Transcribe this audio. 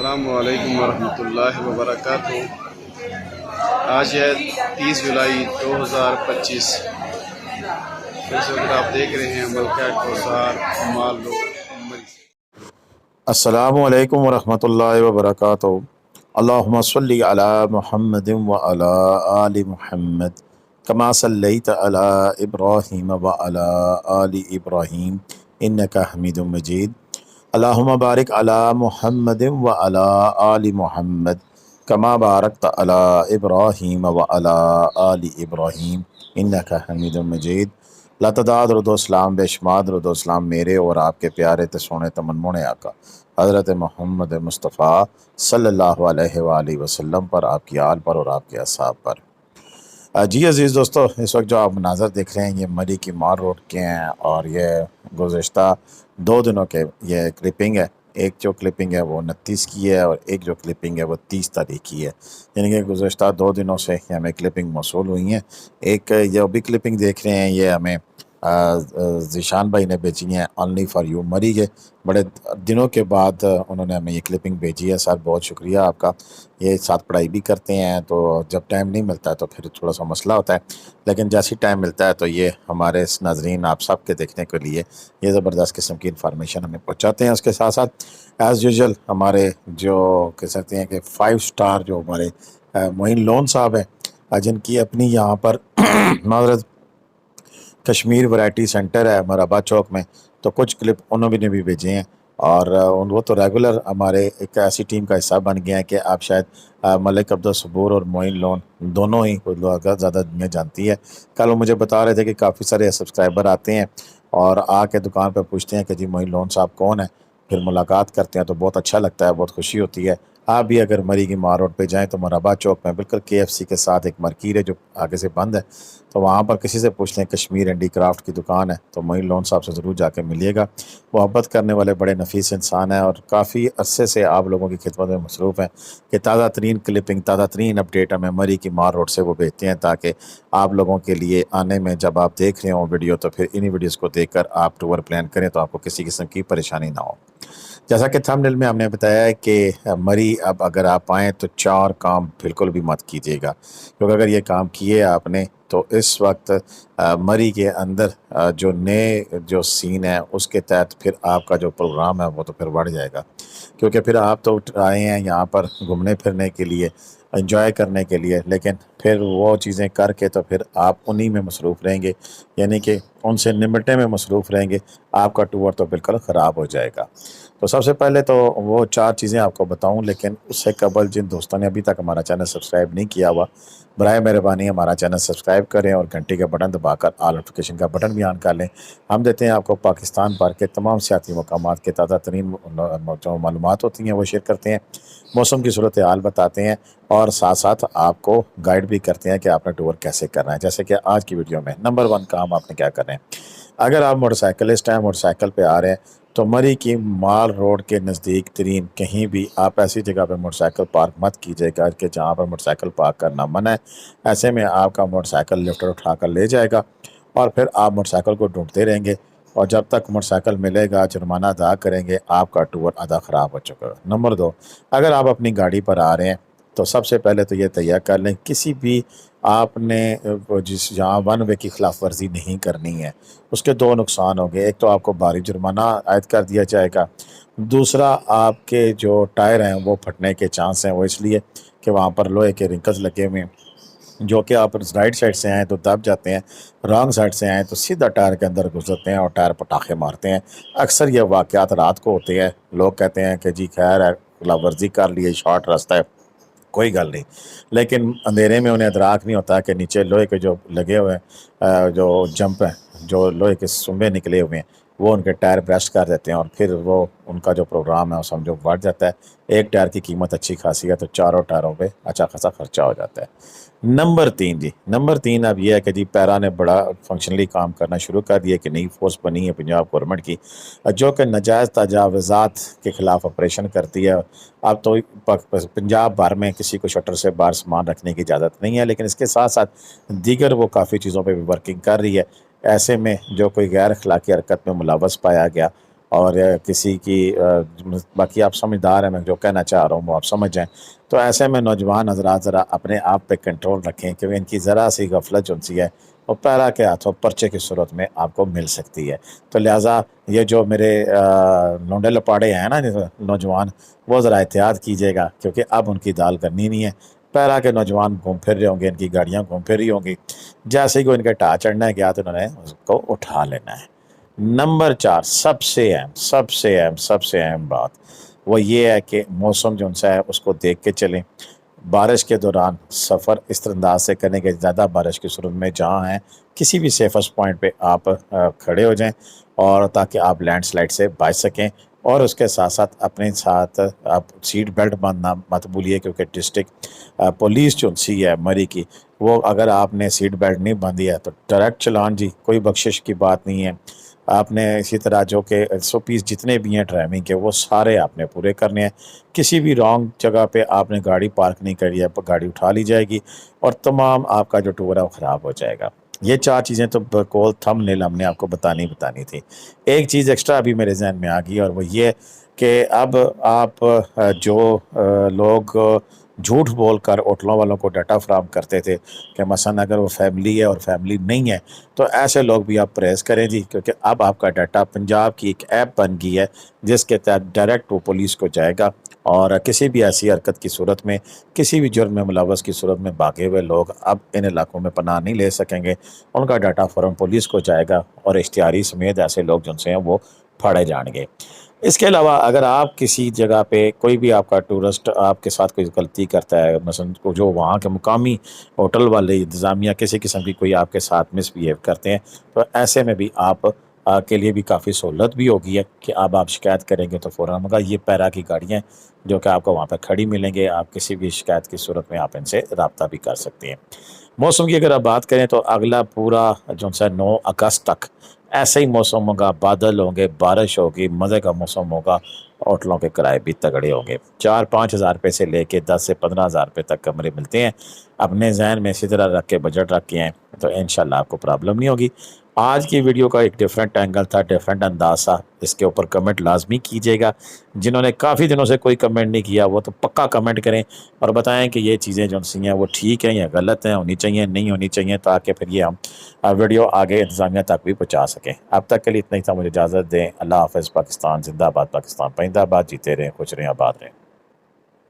السلام علیکم ورحمۃ اللہ وبرکاتہ۔ آج ہے 30 جولائی 2025۔ اس وقت آپ دیکھ رہے ہیں ملکہ کوثر مال روڈ مری۔ السلام علیکم ورحمۃ اللہ وبرکاتہ۔ اللہم صلی علی محمد وعلی آل محمد کما صلیت علی ابراہیم وعلی آل ابراہیم انکا حمید مجید۔ اللہم بارک علی محمد وعلی آل محمد کما بارکت علی ابراہیم وعلی آل ابراہیم انکا حمید مجید۔ لاتعداد درود و اسلام بے شمار درود و اسلام میرے اور آپ کے پیارے تے سونے تمنمون آقا حضرت محمد مصطفیٰ صلی اللہ علیہ وآلہ وسلم پر، آپ کی آل پر اور آپ کے اصحاب پر۔ جی عزیز دوستو، اس وقت جو آپ مناظر دیکھ رہے ہیں یہ مری کی مال روڈ کے ہیں، اور یہ گزشتہ 2 دنوں کے یہ کلپنگ ہے۔ ایک جو کلپنگ ہے وہ 29 کی ہے، اور ایک جو کلپنگ ہے وہ 30 تاریخ کی ہے، یعنی کہ گزشتہ 2 دنوں سے یہ ہمیں کلپنگ موصول ہوئی ہیں۔ ایک یہ بھی کلپنگ دیکھ رہے ہیں، یہ ہمیں ذیشان بھائی نے بھیجی ہیں اونلی فار یو مری کے۔ بڑے دنوں کے بعد انہوں نے ہمیں یہ کلپنگ بھیجی ہے، سر بہت شکریہ آپ کا۔ یہ ساتھ پڑھائی بھی کرتے ہیں، تو جب ٹائم نہیں ملتا ہے تو پھر تھوڑا سا مسئلہ ہوتا ہے، لیکن جیسی ٹائم ملتا ہے تو یہ ہمارے ناظرین آپ سب کے دیکھنے کے لیے یہ زبردست قسم کی انفارمیشن ہمیں پہنچاتے ہیں۔ اس کے ساتھ ساتھ ایز یوزول ہمارے جو کہہ سکتے ہیں کہ 5 سٹار جو ہمارے معین لون صاحب ہیں، جن کی اپنی یہاں پر معذرت کشمیر ورائٹی سینٹر ہے مرحبا چوک میں، تو کچھ کلپ انہوں نے بھی بھیجے ہیں، اور وہ تو ریگولر ہمارے ایک ایسی ٹیم کا حصہ بن گیا ہے کہ آپ شاید ملک عبدالصبور اور معین لون دونوں ہی لوگ زیادہ دنیا جانتی ہے۔ کل وہ مجھے بتا رہے تھے کہ کافی سارے سبسکرائبر آتے ہیں اور آ کے دکان پہ پوچھتے ہیں کہ جی معین لون صاحب کون ہے، پھر ملاقات کرتے ہیں تو بہت اچھا لگتا ہے، بہت خوشی ہوتی ہے۔ آپ بھی اگر مری کی مال روڈ پہ جائیں تو مرحبا چوک میں بالکل KFC کے ساتھ ایک مارکیٹ ہے جو آگے سے بند ہے، تو وہاں پر کسی سے پوچھ لیں کشمیر ہینڈی کرافٹ کی دکان ہے، تو معین لون صاحب سے ضرور جا کے ملیے گا۔ محبت کرنے والے بڑے نفیس انسان ہیں، اور کافی عرصے سے آپ لوگوں کی خدمت میں مصروف ہیں کہ تازہ ترین کلپنگ، تازہ ترین اپڈیٹ ہمیں مری کی مال روڈ سے وہ بھیجتے ہیں، تاکہ آپ لوگوں کے لیے آنے میں جب آپ دیکھ رہے ہوں ویڈیو تو پھر انہی ویڈیوز کو دیکھ کر آپ ٹور پلان کریں تو آپ کو کسی قسم کی پریشانی نہ ہو۔ جیسا کہ تھمبنیل میں ہم نے بتایا ہے کہ مری اب اگر آپ آئیں تو 4 کام بالکل بھی مت کیجیے گا، کیونکہ اگر یہ کام کیے آپ نے تو اس وقت مری کے اندر جو نئے جو سین ہے اس کے تحت پھر آپ کا جو پروگرام ہے وہ تو پھر بڑھ جائے گا، کیونکہ پھر آپ تو آئے ہیں یہاں پر گھومنے پھرنے کے لیے، انجوائے کرنے کے لیے، لیکن پھر وہ چیزیں کر کے تو پھر آپ انہی میں مصروف رہیں گے، یعنی کہ ان سے نمٹنے میں مصروف رہیں گے، آپ کا ٹور تو بالکل خراب ہو جائے گا۔ تو سب سے پہلے تو وہ 4 چیزیں آپ کو بتاؤں، لیکن اس سے قبل جن دوستوں نے ابھی تک ہمارا چینل سبسکرائب نہیں کیا ہوا، برائے مہربانی ہمارا چینل سبسکرائب کریں اور گھنٹی کا بٹن دبا کر آل نوٹیفیکیشن کا بٹن بھی آن کر لیں۔ ہم دیتے ہیں آپ کو پاکستان بھر کے تمام سیاحتی مقامات کے تازہ ترین جو معلومات ہوتی ہیں وہ شیئر کرتے ہیں، موسم کی صورتحال بتاتے ہیں، اور ساتھ ساتھ آپ کو گائیڈ بھی کرتے ہیں کہ آپ نے ٹور کیسے کرنا ہے۔ جیسے کہ آج کی ویڈیو میں نمبر 1 کام آپ نے کیا کرنا ہے، اگر آپ موٹر سائیکلسٹ ہیں، موٹر سائیکل پہ آ رہے ہیں، تو مری کی مال روڈ کے نزدیک ترین کہیں بھی آپ ایسی جگہ پہ موٹر سائیکل پارک مت کیجیے گا کہ جہاں پر موٹر سائیکل پارک کرنا منع ہے۔ ایسے میں آپ کا موٹر سائیکل لفٹر اٹھا کر لے جائے گا، اور پھر آپ موٹر سائیکل کو ڈھونڈتے رہیں گے، اور جب تک موٹر سائیکل ملے گا جرمانہ ادا کریں گے، آپ کا ٹور آدھا خراب ہو چکا ہے۔ نمبر 2، اگر آپ اپنی گاڑی پر آ رہے ہیں تو سب سے پہلے تو یہ تیار کر لیں کسی بھی آپ نے جہاں 1 وے کی خلاف ورزی نہیں کرنی ہے، اس کے 2 نقصان ہوں گے۔ ایک تو آپ کو بھاری جرمانہ عائد کر دیا جائے گا، دوسرا آپ کے جو ٹائر ہیں وہ پھٹنے کے چانس ہیں، وہ اس لیے کہ وہاں پر لوہے کے رنکلز لگے ہوئے ہیں، جو کہ آپ رائٹ سائڈ سے آئیں تو دب جاتے ہیں، رانگ سائڈ سے آئیں تو سیدھا ٹائر کے اندر گزرتے ہیں اور ٹائر پٹاخے مارتے ہیں۔ اکثر یہ واقعات رات کو ہوتے ہیں، لوگ کہتے ہیں کہ جی خیر ہے خلاف ورزی کر لیے، شارٹ راستہ ہے، کوئی گل نہیں، لیکن اندھیرے میں انہیں ادراک نہیں ہوتا کہ نیچے لوہے کے جو لگے ہوئے ہیں جو جمپ ہیں، جو لوہے کے سنبے نکلے ہوئے ہیں، وہ ان کے ٹائر برسٹ کر دیتے ہیں، اور پھر وہ ان کا جو پروگرام ہے وہ سمجھو بڑھ جاتا ہے۔ ایک ٹائر کی قیمت اچھی خاصی ہے تو 4 ٹائروں پہ اچھا خاصا خرچہ ہو جاتا ہے۔ نمبر 3 اب یہ ہے کہ جی پیرا نے بڑا فنکشنلی کام کرنا شروع کر دیا کہ نئی فورس بنی ہے پنجاب گورنمنٹ کی، جو کہ ناجائز تجاوزات کے خلاف آپریشن کرتی ہے۔ اب تو پنجاب بھر میں کسی کو شٹر سے باہر سامان رکھنے کی اجازت نہیں ہے، لیکن اس کے ساتھ ساتھ دیگر وہ کافی چیزوں پہ بھی ورکنگ کر رہی ہے۔ ایسے میں جو کوئی غیر اخلاقی حرکت میں ملوث پایا گیا اور کسی کی باقی آپ سمجھدار ہیں، میں جو کہنا چاہ رہا ہوں وہ آپ سمجھ جائیں. تو ایسے میں نوجوان حضرات ذرا اپنے آپ پہ کنٹرول رکھیں، کیونکہ ان کی ذرا سی غفلت جو سی ہے وہ پیرا کے ہاتھوں پرچے کی صورت میں آپ کو مل سکتی ہے. تو لہٰذا یہ جو میرے لونڈے لپاڑے ہیں نا نوجوان، وہ ذرا احتیاط کیجیے گا، کیونکہ اب ان کی دال کرنی نہیں ہے. پیرا کے نوجوان گھوم پھر رہے ہوں گے، ان کی گاڑیاں گھوم پھر رہی ہوں گی، جیسے ہی ان کے ٹا چڑھنا ہے گیا تو انہوں نے اس کو اٹھا لینا ہے. نمبر 4 سب سے اہم بات وہ یہ ہے کہ موسم جو سا ہے اس کو دیکھ کے چلیں. بارش کے دوران سفر اس طرح انداز سے کرنے کے، زیادہ بارش کی صورت میں جہاں ہیں کسی بھی سیفسٹ پوائنٹ پہ آپ کھڑے ہو جائیں، اور تاکہ آپ لینڈ سلائڈ سے بچ سکیں. اور اس کے ساتھ ساتھ اپنے ساتھ آپ سیٹ بیلٹ باندھنا مت بھولیے، کیونکہ ڈسٹرکٹ پولیس جو سی ہے مری کی، وہ اگر آپ نے سیٹ بیلٹ نہیں باندھی ہے تو ڈائریکٹ چلان جی، کوئی بخشش کی بات نہیں ہے. آپ نے اسی طرح جو کہ SOPs جتنے بھی ہیں ڈرائیونگ کے، وہ سارے آپ نے پورے کرنے ہیں. کسی بھی رانگ جگہ پہ آپ نے گاڑی پارک نہیں کری ہے، گاڑی اٹھا لی جائے گی اور تمام آپ کا جو ٹور ہے وہ خراب ہو جائے گا. یہ 4 چیزیں تو بقول تھم نیل ہم نے آپ کو بتانی تھی. ایک چیز ایکسٹرا ابھی میرے ذہن میں آ گئی، اور وہ یہ کہ اب آپ جو لوگ جھوٹ بول کر ہوٹلوں والوں کو ڈاٹا فراہم کرتے تھے کہ مثلا اگر وہ فیملی ہے اور فیملی نہیں ہے، تو ایسے لوگ بھی آپ پرہیز کریں جی، کیونکہ اب آپ کا ڈاٹا پنجاب کی ایک ایپ بن گئی ہے جس کے تحت ڈائریکٹ وہ پولیس کو جائے گا، اور کسی بھی ایسی حرکت کی صورت میں، کسی بھی جرم میں ملوث کی صورت میں بھاگے ہوئے لوگ اب ان علاقوں میں پناہ نہیں لے سکیں گے. ان کا ڈاٹا فوراً پولیس کو جائے گا، اور اشتہاری سمیت ایسے لوگ جن سے ہیں وہ پھاڑے جائیں گے. اس کے علاوہ اگر آپ کسی جگہ پہ کوئی بھی آپ کا ٹورسٹ آپ کے ساتھ کوئی غلطی کرتا ہے، مثلا جو وہاں کے مقامی ہوٹل والے انتظامیہ کسی قسم کی کوئی آپ کے ساتھ مس بیہیو کرتے ہیں، تو ایسے میں بھی آپ کے لیے بھی کافی سہولت بھی ہوگی ہے کہ اب آپ شکایت کریں گے تو فوراً ہوگا. یہ پیرا کی گاڑیاں جو کہ آپ کو وہاں پہ کھڑی ملیں گے، آپ کسی بھی شکایت کی صورت میں آپ ان سے رابطہ بھی کر سکتے ہیں. موسم کی اگر آپ بات کریں تو اگلا پورا جو سا 9 اگست تک ایسا ہی موسم ہوگا، بادل ہوں گے، بارش ہوگی، مزے کا موسم ہوگا. ہوٹلوں کے کرائے بھی تگڑے ہوں گے. 4-5 ہزار روپے سے لے کے 10 سے 15 ہزار روپے تک کمرے ملتے ہیں. اپنے ذہن میں اسی طرح رکھ کے بجٹ رکھ کے ہیں تو انشاءاللہ آپ کو پرابلم نہیں ہوگی. آج کی ویڈیو کا ایک ڈیفرنٹ اینگل تھا، ڈیفرنٹ انداز تھا. اس کے اوپر کمنٹ لازمی کیجیے گا. جنہوں نے کافی دنوں سے کوئی کمنٹ نہیں کیا وہ تو پکا کمنٹ کریں اور بتائیں کہ یہ چیزیں جو سی ہیں وہ ٹھیک ہیں یا غلط ہیں، ہونی چاہیے نہیں ہونی چاہیے، تاکہ پھر یہ ہم ویڈیو آگے انتظامیہ تک بھی پہنچا سکیں. اب تک کے لیے اتنا ہی تھا، مجھے اجازت دیں. اللہ حافظ. پاکستان زندہ باد، پاکستان پائندہ باد. جیتے رہیں، خوش رہیں، آباد رہیں.